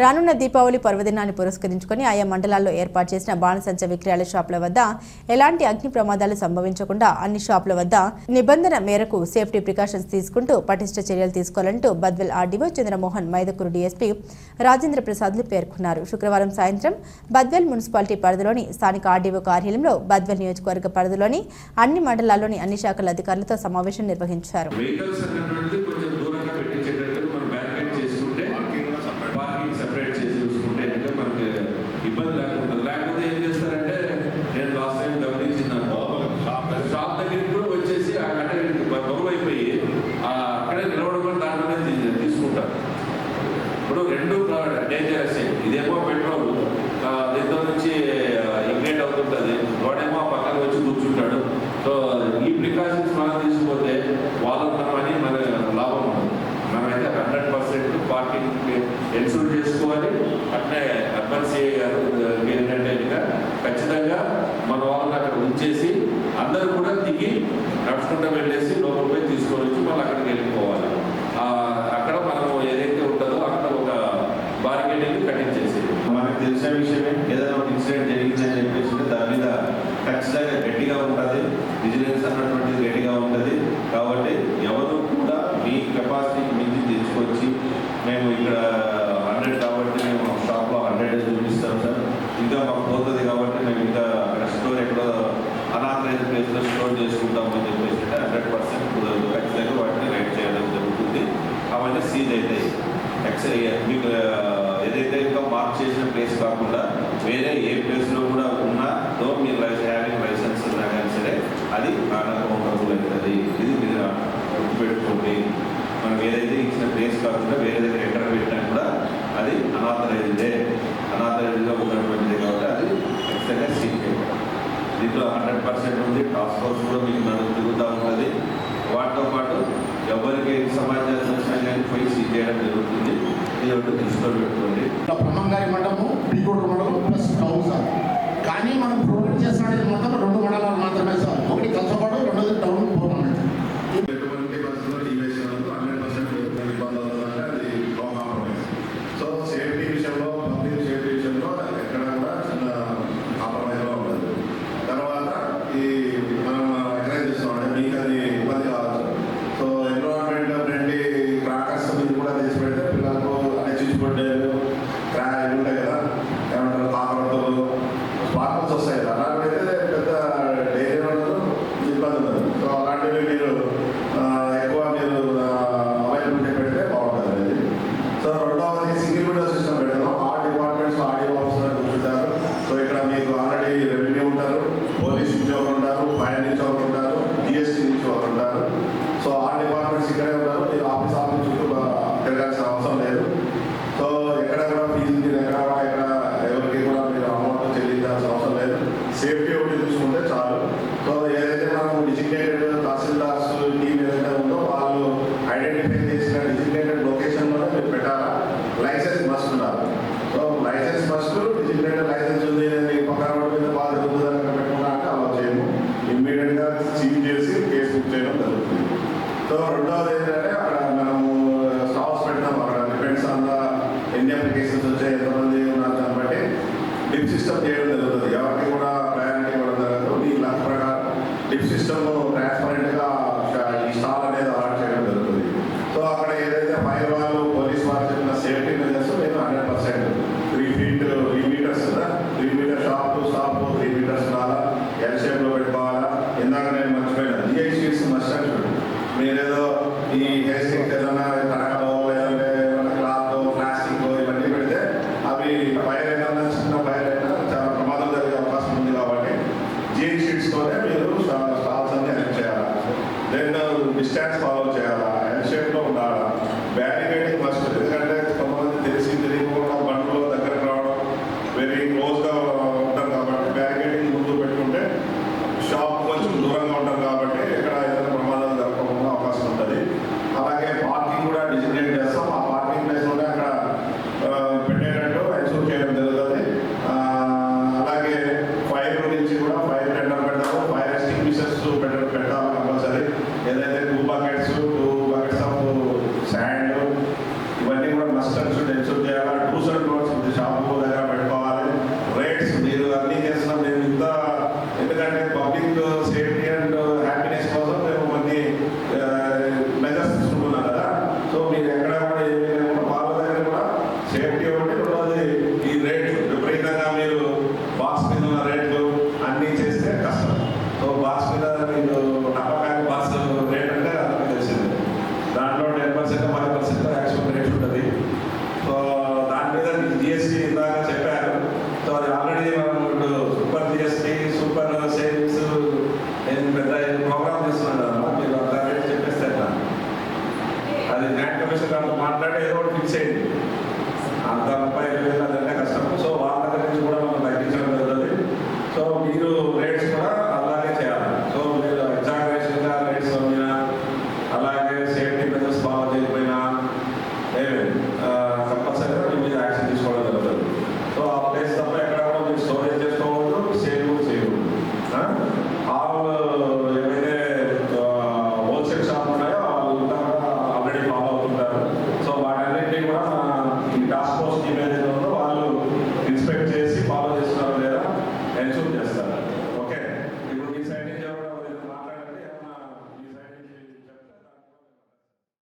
రానున్న దీపావళి పర్వదినాన్ని పురస్కరించుకొని ఆయా మండలాల్లో ఏర్పాటు చేసిన బాణసంచ విక్రయాల షాపుల వద్ద ఎలాంటి అగ్ని ప్రమాదాలు సంభవించకుండా అన్ని షాపుల వద్ద నిబంధన మేరకు సేఫ్టీ ప్రికాషన్స్ తీసుకుంటూ పటిష్ట చర్యలు తీసుకోవాలంటూ బద్వేల్ ఆర్డీఓ చంద్రమోహన్ మైదకూరు డీఎస్పీ రాజేంద్ర ప్రసాద్లు పేర్కొన్నారు. శుక్రవారం సాయంత్రం బద్వేల్ మున్సిపాలిటీ పరిధిలోని స్థానిక ఆర్డీఓ కార్యాలయంలో బద్వేల్ నియోజకవర్గ పరిధిలోని అన్ని మండలాల్లోని అన్ని శాఖల అధికారులతో సమావేశం నిర్వహించారు. ఇబ్బంది లేకుండా లేకపోతే ఏం చేస్తారంటే నేను లాస్ట్ టైం గమనించినాను షాప్ దగ్గరికి కూడా వచ్చేసి అక్కడే బరువు అయిపోయి అక్కడే నిలవడం దాంట్లోనే తీసుకుంటారు. ఇప్పుడు రెండు డేంజరస్. ఇదేమో పెట్రోల్ దీంతో నుంచి ఇగ్నేట్ అవుతుంటుంది, వాడేమో పక్కన వచ్చి కూర్చుంటాడు. సో ఈ ప్రికాషన్స్ మనం తీసుకుపోతే వాళ్ళకు మనమని మన లాభం ఉండదు. మనమైతే 100% పార్కింగ్ ఎన్షూర్ చేసుకోవాలి. అట్లే అర్బన్ సిఐ గారు ఏంటంటే ఖచ్చితంగా మన వాళ్ళని అక్కడ ఉంచేసి అందరూ కూడా దిగి నడుచుకుంటూ వెళ్ళేసి లోపల పోయి తీసుకొని వచ్చి మళ్ళీ అక్కడికి వెళ్ళిపోవాలి. అక్కడ మనం ఏదైతే ఉంటుందో అక్కడ ఒక బార్గెనింగ్ కట్టించేసి మనకు తెలిసిన విషయమే. ఏదైనా ఒక ఇన్సిడెంట్ జరిగిందని చెప్పేసి దాని మీద ఖచ్చితంగా గట్టిగా ఉంటుంది. విజిలెన్స్ అన్నటువంటిది గట్టిగా ఉంటుంది. కాబట్టి ఎవరు కూడా మీ కెపాసిటీకి మించి తెచ్చుకొచ్చి మేము ఇక్కడ 100 కాబట్టి మేము షాప్లో 100 చూపిస్తాం సార్, ఇంకా మాకు పోతుంది కాబట్టి మేము ఇంకా అక్కడ స్టోర్ ఎక్కడో అనాథరైజ్ ప్లేస్లో స్టోర్ చేసుకుంటామని చెప్పేసి 100% కుదరదు. ఖచ్చితంగా వాటిని రైడ్ చేయడం జరుగుతుంది. అవన్నీ సీజ్ అవుతాయి. మీకు ఏదైతే ఇంకా మార్క్ చేసిన ప్లేస్ కాకుండా వేరే ఏ ప్లేస్లో కూడా ఉన్నదో మీరు హ్యావింగ్ లైసెన్స్ ఉన్నా కానీ సరే అది అన్అకౌంటబుల్ అవుతుంది. ఇది మీరు గుర్తుపెట్టుకోండి. మనం ఏదైతే ఇచ్చిన ప్లేస్ కాకుండా వేరే దగ్గర ఎక్కడ పెట్టినా కూడా అది అనాథరైజ్గా ఉన్నటువంటిది కాబట్టి అది ఖచ్చితంగా సీజ్ చేయాలి. దీంట్లో 100% ఉంది. టాస్క్ ఫోర్స్ కూడా మీకు తిరుగుతూ ఉంటుంది. వాటితో పాటు ఎవరికి సమాచారం వచ్చినా కానీ పోయి సీజ్ చేయడం జరుగుతుంది. ఇది ఒకటి దృష్టిలో పెట్టుకోండి. బ్రహ్మంగారి మండపం, పీకోట మండలం ప్లస్ టౌన్ సార్. కానీ మనం ప్రొవైడ్ చేస్తున్నది మొత్తం 2 మండలాలు మాత్రమే సార్. ఒకటి కలసపాడు, రెండోది టౌన్ పూర్ణమెంట్. ఎటువంటి పరిస్థితుల్లో డివేషన్ 100% ఇబ్బంది అది నో కాంప్రమైజ్. సో సేఫ్టీ విషయంలో, పబ్లిక్ సేఫ్టీ విషయంలో ఎక్కడ కూడా చిన్న కాంప్రమైజ్లో ఉండదు. తర్వాత ఈ మనం ఎంకరేజ్ చేస్తామంటే మీకు అది ఇబ్బంది కావచ్చు. సో ఎన్విరాన్మెంట్ ఫ్రెండ్లీ క్రాకర్స్ మీద కూడా తీసి పెడితే పిల్లలకు అనే చూసిపడ్డారు ఇవి ఉంటాయి కదా, ఏమంటారు కాకరొత్తలు, స్పార్కల్స్ వస్తాయి కదా, అలాంటివి అయితే పెద్ద డైరీ ఉండదు, ఇబ్బంది ఉండదు. సో అలాంటివి మీరు ఎక్కువ మీరు అవైలబిలిటీ పెడితే బాగుంటుంది అది. సో రెండవది సింగిల్ విండో సిస్టమ్ పెడతాం. ఆ డిపార్ట్మెంట్స్ ఆడియో ఆఫీసర్ కూర్చుంటారు. సో ఇక్కడ మీకు ఆల్రెడీ రెవెన్యూ ఉంటారు, పోలీస్ నుంచి ఒకరు ఉంటారు, ఫైర్ నుంచి ఒకరు ఉంటారు, జిఎస్టీ నుంచి ఒకరు ఉంటారు. సో ఆ డిపార్ట్మెంట్స్ ఇక్కడే ఉన్నారు. మీరు ఆఫీస్ చుట్టూ తిరగాల్సిన అవసరం లేదు. సో ఎక్కడ కూడా ఫీజు ఎక్కడ ఎవరికి కూడా మీరు అమౌంట్ చెల్లించాల్సిన అవసరం లేదు. సేఫ్టీ ఒకటి చూసుకుంటే చాలు. సో ఏదైతే మనం డిజిగ్నేటెడ్ తహసీల్దార్స్ టీం ఏదైతే ఉందో వాళ్ళు ఐడెంటిఫై చేసిన డిజిగ్నేటెడ్ లొకేషన్లోనే మీరు పెట్టాలా. లైసెన్స్ మస్ట్ ఉండాలి. So license must. Designated license ఉంది పక్కన రోడ్డు మీద బాగా జరుగుతుందని పెట్టుకున్నా అంటే అలా చేయము. ఇమ్మీడియట్గా సీజ్ చేసి కేసు బుక్ చేయడం జరుగుతుంది. సో రెండవది ఏంటంటే అక్కడ మనము స్టాఫ్స్ పెడతాం. అక్కడ డిపెండ్స్ ఆన్ ఎన్ని అప్లికేషన్స్ వచ్చాయి, ఎంతమంది ఉన్నారు దాన్ని బట్టి డిప్ సిస్టమ్ చేయడం జరుగుతుంది. ఎవరికి కూడా ప్రయారిటీ ఇవ్వడం జరగదు. మీ లక్ ప్రకారం డిప్ సిస్టమ్ ట్రాన్స్పరెంట్గా ఈ స్టాల్ అనేది అలాట్ చేయడం జరుగుతుంది. సో అక్కడ ఏదైతే ఫైర్ వాళ్ళు పోలీస్ వాళ్ళు చెప్పిన సేఫ్టీ మెజర్స్ నేను 100% 3 feet 3 meters కదా, 3 meter shop to stop 3 meters ఉండాలా, ఎల్ షేప్లో పెట్టుకోవాలా. ఇందాక నేను మర్చిపోయినా జిఐ షీట్స్ మస్ట్ అని చూడండి. మీరేదో ఈ హెయిర్ స్టిక్ ఏదైనా కడకలో లేదంటే క్లాత్ ప్లాస్టిక్ ఇవన్నీ పెడితే అవి ఫైర్ అయినా చిన్న ఫైర్ అయినా చాలా ప్రమాదం జరిగే అవకాశం ఉంది. కాబట్టి జిఐ షీట్స్తోనే మీరు స్టాల్స్ అన్ని ప్రొఫెషనల్ నోట్స్ షాపు దగ్గర పెట్టుకోవాలి. రేట్స్ మీరు అన్నీ చేసిన మేము ఇంత, ఎందుకంటే పబ్లిక్ సేఫ్టీ అండ్ హ్యాపీనెస్ కోసం మేము కొన్ని మెజర్స్ తీసుకుంటున్నాం కదా. సో మీరు ఎక్కడ కూడా ఏమి లేకుండా వాళ్ళ దగ్గర కూడా సేఫ్టీ ఒకటి, రెండోది ఈ రేట్లు విపరీతంగా మీరు బాక్స్ మీద ఉన్న రేట్లు అన్నీ చేస్తే కష్టం. సో బాక్స్ మీద మీరు నమ్మకాన్ని బాక్స్ రేట్ అంటే అందరికీ తెలిసింది, దాంట్లో 10% 5% యాక్చువల్ రేట్ ఉంటుంది. సో దాని మీద జిఎస్టీ ఇందాక చెప్పారు. సో అది ఆల్రెడీ మనం ఇప్పుడు సూపర్ జిఎస్టీ, సూపర్ సేవింగ్స్ నేను పెద్ద ప్రోగ్రామ్ చేస్తున్నాను కదా, మీరు అంత రేట్ చెప్పేస్తే అది గ్రాంట్ కమిషన్ గారితో మాట్లాడి ఏదో ఒకటి ఫిక్స్ అయింది. అంత 35,000 అదంటే కష్టం. సో వాళ్ళ దగ్గర నుంచి కూడా మనం తగ్గించడం జరుగుతుంది. సో మీరు రేట్స్ కూడా అలాగే చేయాలి. సో మీరు ఎగ్జామినేషన్గా రేట్స్ పంపినా, అలాగే సేఫ్టీ మెజర్స్ ఫాలో చేయకపోయినా కంపల్సరీగా మీ మీద యాక్షన్ తీసుకోవడం జరుగుతుంది. సో ఆ ప్లేస్ తప్ప ఎక్కడ కూడా మీరు స్టోరేజ్ చేసుకోవద్దు, సేవ్ కూడా చేయకూడదు. ఆల్ ఏవైతే హోల్సేల్ షాప్ ఉన్నాయో వాళ్ళు ఆల్రెడీ ఫాలో అవుతుంటారు. సో వాటన్నింటినీ కూడా ఈ టాస్క్ ఫోర్స్ టీమ్ ఏదైతే ఉందో వాళ్ళు ఇన్స్పెక్ట్ చేసి ఫాలో చేస్తున్నారో లేదా ఎన్షూర్ చేస్తారు.